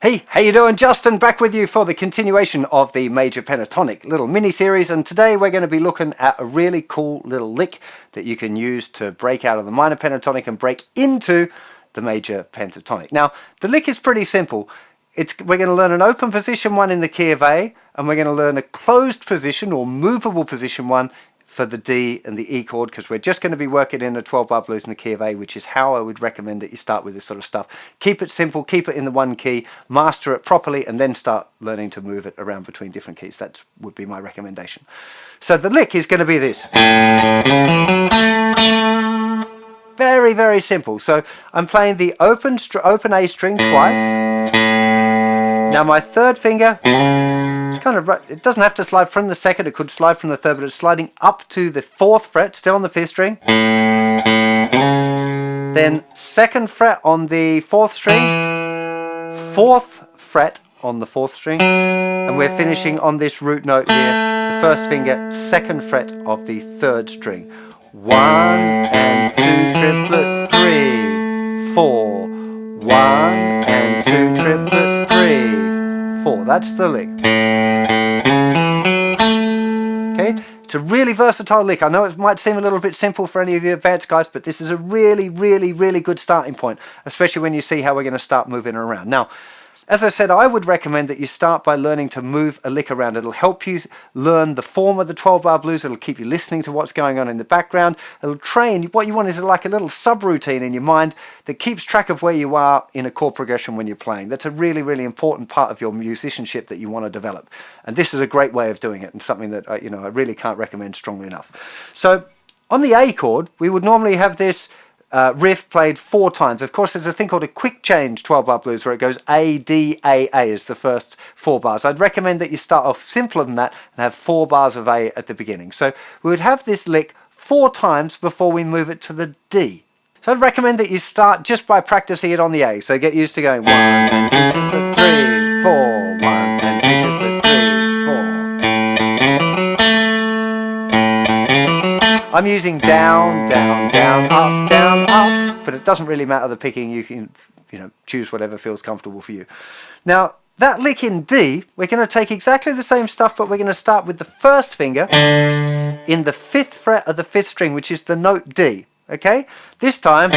Hey, how you doing? Justin back with you for the continuation of the major pentatonic little mini-series, and today we're going to be looking at a really cool little lick that you can use to break out of the minor pentatonic and break into the major pentatonic. Now, the lick is pretty simple. We're going to learn an open position one in the key of A, and we're going to learn a closed position or movable position one for the D and the E chord, because we're just going to be working in a 12-bar blues in the key of A, which is how I would recommend that you start with this sort of stuff. Keep it simple, keep it in the one key, master it properly, and then start learning to move it around between different keys. That would be my recommendation. So the lick is going to be this. Very, very simple. So I'm playing the open A string twice. Now my third finger, it's kind of, it doesn't have to slide from the second, it could slide from the third, but it's sliding up to the 4th fret, still on the 5th string. Then 2nd fret on the 4th string, 4th fret on the 4th string, and we're finishing on this root note here, the 1st finger, 2nd fret of the 3rd string. 1 and 2 triplet 3, 4. 1 and 2 triplet 3, 4. That's the lick. Okay, it's a really versatile lick. I know it might seem a little bit simple for any of you advanced guys, but this is a really, really, really good starting point, especially when you see how we're going to start moving around. Now, as I said, I would recommend that you start by learning to move a lick around. It'll help you learn the form of the 12-bar blues. It'll keep you listening to what's going on in the background. It'll train. What you want is like a little subroutine in your mind that keeps track of where you are in a chord progression when you're playing. That's a really, really important part of your musicianship that you want to develop. And this is a great way of doing it, and something that I really can't recommend strongly enough. So on the A chord, we would normally have this riff played 4 times. Of course, there's a thing called a quick change 12-bar blues where it goes A, D, A is the first 4 bars. I'd recommend that you start off simpler than that and have 4 bars of A at the beginning. So we would have this lick 4 times before we move it to the D. So I'd recommend that you start just by practicing it on the A. So get used to going 1 and 2 triplet 3, 4, 1 and 2 triplet 3, 4. I'm using down, down, down, up, but it doesn't really matter the picking. You can, choose whatever feels comfortable for you. Now, that lick in D, we're going to take exactly the same stuff, but we're going to start with the 1st finger in the 5th fret of the 5th string, which is the note D. Okay? This time,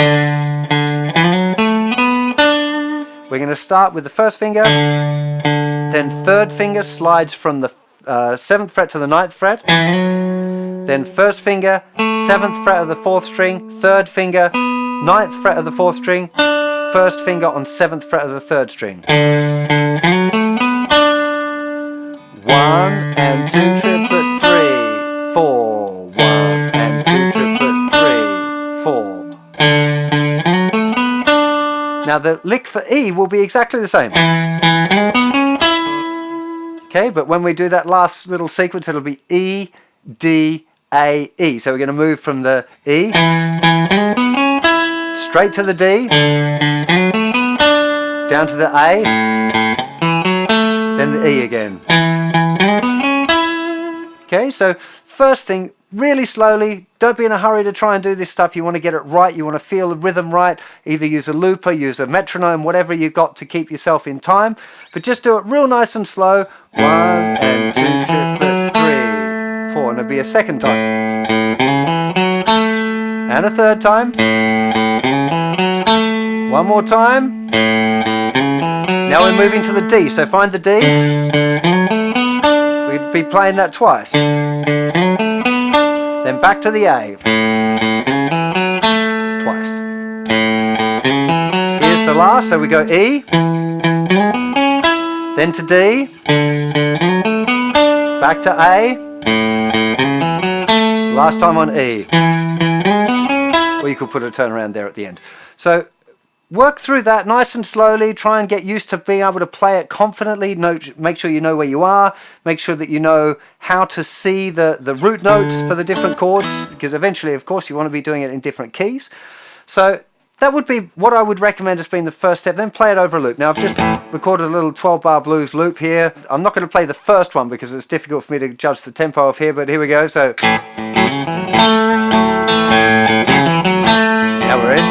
we're going to start with the 1st finger, then 3rd finger slides from the 7th fret to the 9th fret, then 1st finger, 7th fret of the 4th string, 3rd finger, 9th fret of the 4th string, 1st finger on 7th fret of the 3rd string. 1 and 2 triplet 3, 4. 1 and 2 triplet 3, 4. Now the lick for E will be exactly the same. Okay, but when we do that last little sequence, it'll be E, D, A, E. So we're going to move from the E straight to the D, down to the A, then the E again. Okay, so first thing, really slowly, don't be in a hurry to try and do this stuff. You want to get it right, you want to feel the rhythm right. Either use a looper, use a metronome, whatever you've got to keep yourself in time. But just do it real nice and slow. 1 and 2 triplet 3, 4, and it'll be a 2nd time. And a 3rd time. 1 more time. Now we're moving to the D, so find the D. We'd be playing that twice. Then back to the A. Twice. Here's the last, so we go E. Then to D. Back to A. Last time on E. Or you could put a turnaround there at the end. So work through that nice and slowly. Try and get used to being able to play it confidently. Make sure you know where you are. Make sure that you know how to see the root notes for the different chords, because eventually, of course, you want to be doing it in different keys. So that would be what I would recommend as being the first step. Then play it over a loop. Now I've just recorded a little 12-bar blues loop here. I'm not going to play the first one because it's difficult for me to judge the tempo of here, but here we go. So now we're in.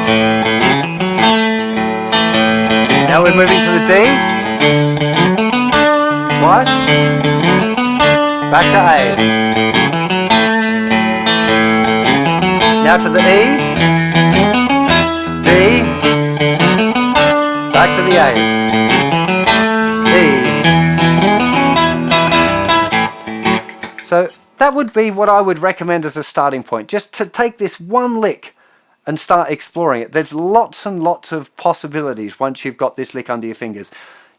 Now we're moving to the D. Twice. Back to A. Now to the E. D. Back to the A. E. So that would be what I would recommend as a starting point, just to take this one lick and start exploring it. There's lots and lots of possibilities once you've got this lick under your fingers.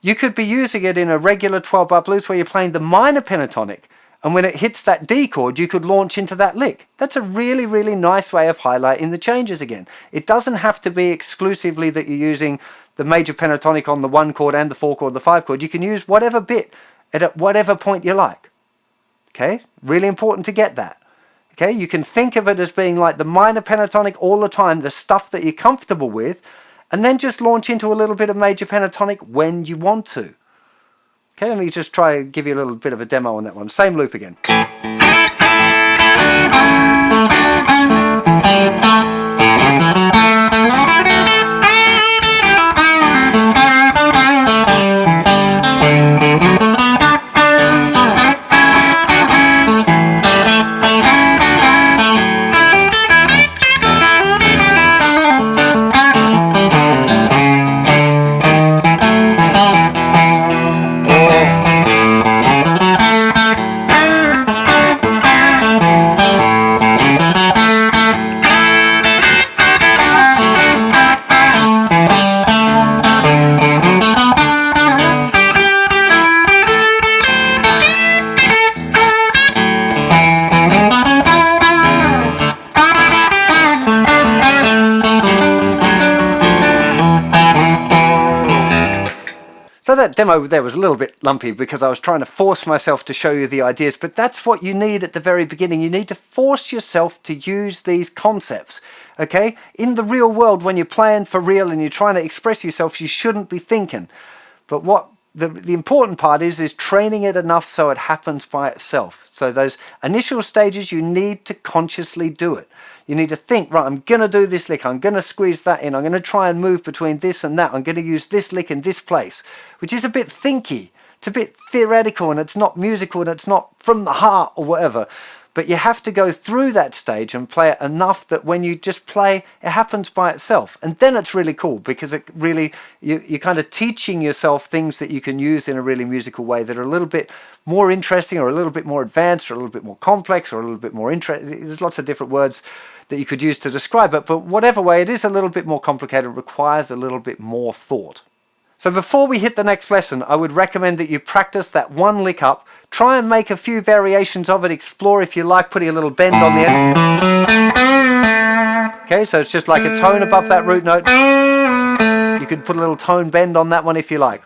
You could be using it in a regular 12-bar blues where you're playing the minor pentatonic, and when it hits that D chord, you could launch into that lick. That's a really, really nice way of highlighting the changes again. It doesn't have to be exclusively that you're using the major pentatonic on the 1 chord and the 4 chord, the 5 chord. You can use whatever bit at whatever point you like. Okay, really important to get that. Okay, you can think of it as being like the minor pentatonic all the time, the stuff that you're comfortable with, and then just launch into a little bit of major pentatonic when you want to. Okay, let me just try and give you a little bit of a demo on that one. Same loop again. So that demo there was a little bit lumpy because I was trying to force myself to show you the ideas, but that's what you need at the very beginning. You need to force yourself to use these concepts, okay? In the real world, when you're playing for real and you're trying to express yourself, you shouldn't be thinking. But what the important part is training it enough so it happens by itself. So those initial stages, you need to consciously do it. You need to think, right, I'm going to do this lick, I'm going to squeeze that in, I'm going to try and move between this and that, I'm going to use this lick in this place, which is a bit thinky, it's a bit theoretical, and it's not musical, and it's not from the heart or whatever. But you have to go through that stage and play it enough that when you just play, it happens by itself. And then it's really cool because it really, you're kind of teaching yourself things that you can use in a really musical way that are a little bit more interesting or a little bit more advanced or a little bit more complex or a little bit more interesting. There's lots of different words that you could use to describe it, but whatever way it is a little bit more complicated, it requires a little bit more thought. So before we hit the next lesson, I would recommend that you practice that one lick up, try and make a few variations of it, explore if you like putting a little bend on the end. Okay, so it's just like a tone above that root note. You could put a little tone bend on that one if you like.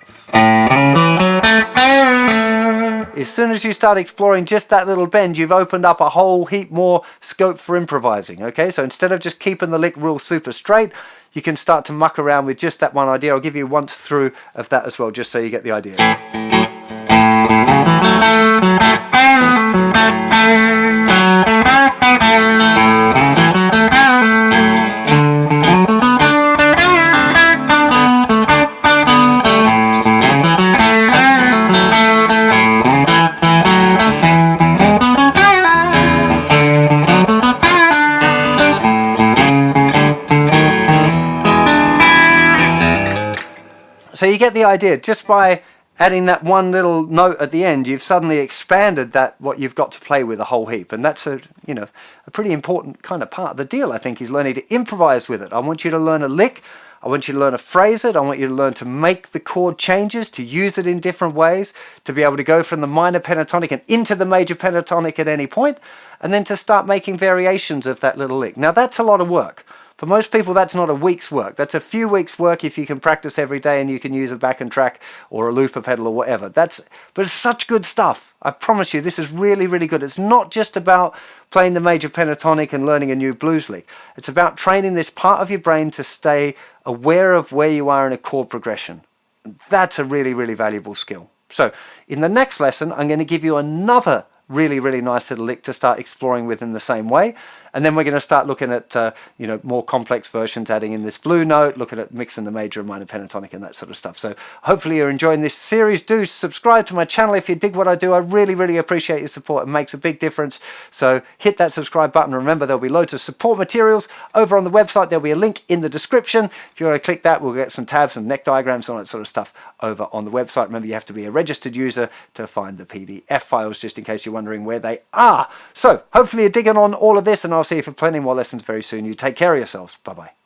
As soon as you start exploring just that little bend, you've opened up a whole heap more scope for improvising, okay? So instead of just keeping the lick real super straight, you can start to muck around with just that one idea. I'll give you once through of that as well, just so you get the idea. So you get the idea. Just by adding that one little note at the end, you've suddenly expanded that what you've got to play with a whole heap. And that's a pretty important kind of part of the deal, I think, is learning to improvise with it. I want you to learn a lick. I want you to learn to phrase it. I want you to learn to make the chord changes, to use it in different ways, to be able to go from the minor pentatonic and into the major pentatonic at any point, and then to start making variations of that little lick. Now, that's a lot of work. For most people, that's not a week's work. That's a few weeks' work if you can practice every day and you can use a backing track or a looper pedal or whatever. But it's such good stuff. I promise you, this is really, really good. It's not just about playing the major pentatonic and learning a new blues lick. It's about training this part of your brain to stay aware of where you are in a chord progression. That's a really, really valuable skill. So in the next lesson, I'm going to give you another Really, really nice little lick to start exploring with in the same way. And then we're going to start looking at, you know, more complex versions, adding in this blue note, looking at mixing the major and minor pentatonic and that sort of stuff. So hopefully you're enjoying this series. Do subscribe to my channel if you dig what I do. I really, really appreciate your support. It makes a big difference. So hit that subscribe button. Remember, there'll be loads of support materials over on the website. There'll be a link in the description. If you want to click that, we'll get some tabs and neck diagrams, all that sort of stuff over on the website. Remember, you have to be a registered user to find the PDF files, just in case you're wondering where they are. So hopefully you're digging on all of this, and I'll see you for plenty more lessons very soon. You take care of yourselves. Bye-bye.